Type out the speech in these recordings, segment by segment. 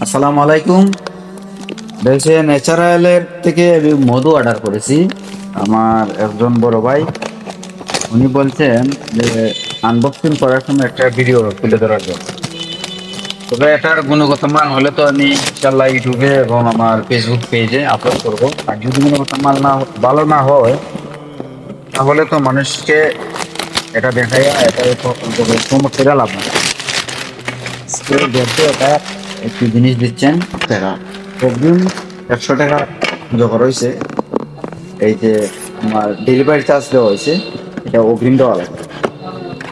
আসসালামু আলাইকুম। দেখছে ন্যাচারালের থেকে আমি মধু অর্ডার করেছি। আমার একজন বড় ভাই উনি বলছেন যে আনবক্সিং করার সময় একটা ভিডিও তুলে ধরার জন্য। তবে এটার গুণগত মান হলে তো আমি ইনশাল্লাহ ইউটিউবে এবং আমার ফেসবুক পেজে আপলোড করব। আর যদি গুণগত মান না ভালো না হয় তাহলে তো মানুষকে এটা দেখাই এটা প্রমোট করে লাভ না। দেখতে এটা একটি জিনিস দিচ্ছেন টাকা একদিন 100 টাকা জোগাড় হয়েছে। এই যে আমার ডেলিভারি চার্জ দেওয়া হয়েছে, এটা অগ্রিম দেওয়া লাগে।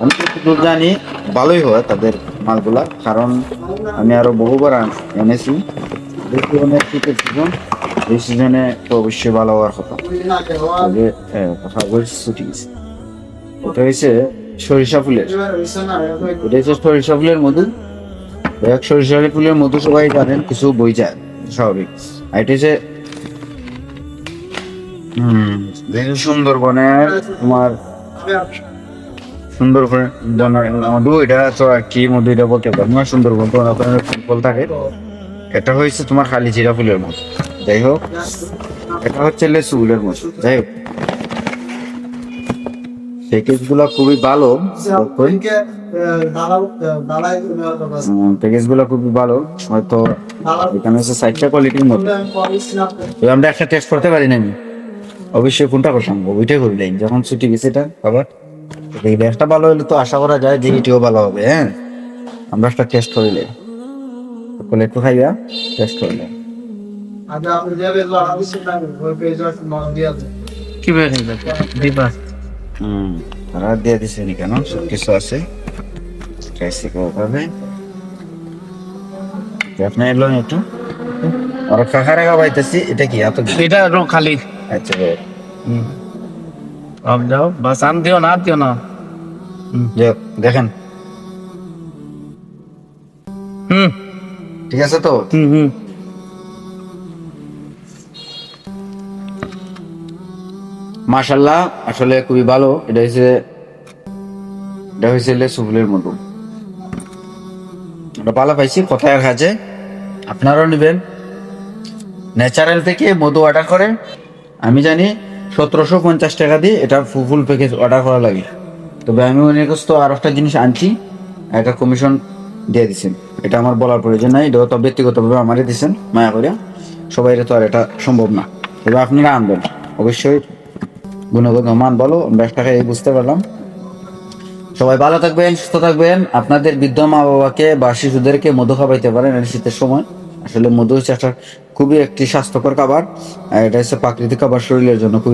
আমি যতদূর জানি ভালোই হয় তাদের মালগুলা, কারণ আমি আরো বহুবার এনেছি। যেহেতু অনেক শীতের সিজন, এই সিজনে তো অবশ্যই ভালো হওয়ার কথা। তবে কথা বলছি ছুটি গেছে। এটা হয়েছে সরিষা ফুলের, এটা হচ্ছে সরিষা ফুলের মধু। এক সরিষা ফুলের মধু সবাই জানেন কিছু বই যায় স্বাভাবিক। আর এটা হচ্ছে সুন্দরবনের তোমার সুন্দরবনের মধু। এটা তো আর কি মধু এটা বলতে পারবো না, সুন্দরবন তো অনেক ধরনের ফল থাকে। এটা হয়েছে তোমার খালি জিরা ফুলের মধু। যাই হোক, এটা হচ্ছে লেসু ফুলের মধু। যাই হোক, প্যাকেজ গুলা খুবই ভালো। প্যাকেজ গুলা খুবই ভালো। হয়তো এখানে হচ্ছে 60টা কোয়ালিটির মধ্যে আমরা একটা টেস্ট করতে পারি না। আমি অবশ্যই কোনটা করতাম ওইটাই করলেন যখন ছুটি গেছে এটা আবার। এই ব্যাগটা ভালো হলে তো আশা করা যায় যে এটিও ভালো হবে। হ্যাঁ, আমরা একটা টেস্ট করিলে বলে একটু খাইয়া টেস্ট করিলে কি বের দিবা তারা দিয়ে দিছে নি কেন, সব কিছু আছে। ট্রাইসে ভাবে আপনি এলো একটু আর কাকারে খাওয়াইতেছি। এটা কি এত এটা খালি আচ্ছা ভাই, আপ যাও বাস আন দিও না দেখেন হুম ঠিক আছে তো। হুম হুম মাশাল্লাহ, আসলে খুবই ভালো। এটা হয়েছে লেসু ফুলের মধু। এটা ভালো পাইছি, কোথায় কাছে আপনারাও নেবেন। ন্যাচারাল থেকে মধু অর্ডার করে আমি জানি 1750 টাকা দিয়ে এটা ফুল প্যাকেজ অর্ডার করা লাগে। তবে আমি অনেক তো আর একটা জিনিস আনছি, একটা কমিশন দিয়ে দিচ্ছেন। এটা আমার বলার প্রয়োজন নাই, এটা তো ব্যক্তিগতভাবে আমারই দিচ্ছেন মায়া করে। সবাই তো আর এটা সম্ভব না। তবে আপনারা আনবেন অবশ্যই, গুণগত মান ভালো। আমরা টাকা এই বুঝতে পারলাম। সবাই ভালো থাকবেন, সুস্থ থাকবেন। আপনাদের বৃদ্ধ মা বাবাকে বা শিশুদেরকে মধু খাওয়াইতে পারেন এই শীতের সময়। আসলে মধু হচ্ছে একটা খুবই একটি স্বাস্থ্যকর খাবার। আর এটা হচ্ছে প্রাকৃতিক খাবার, শরীরের জন্য খুবই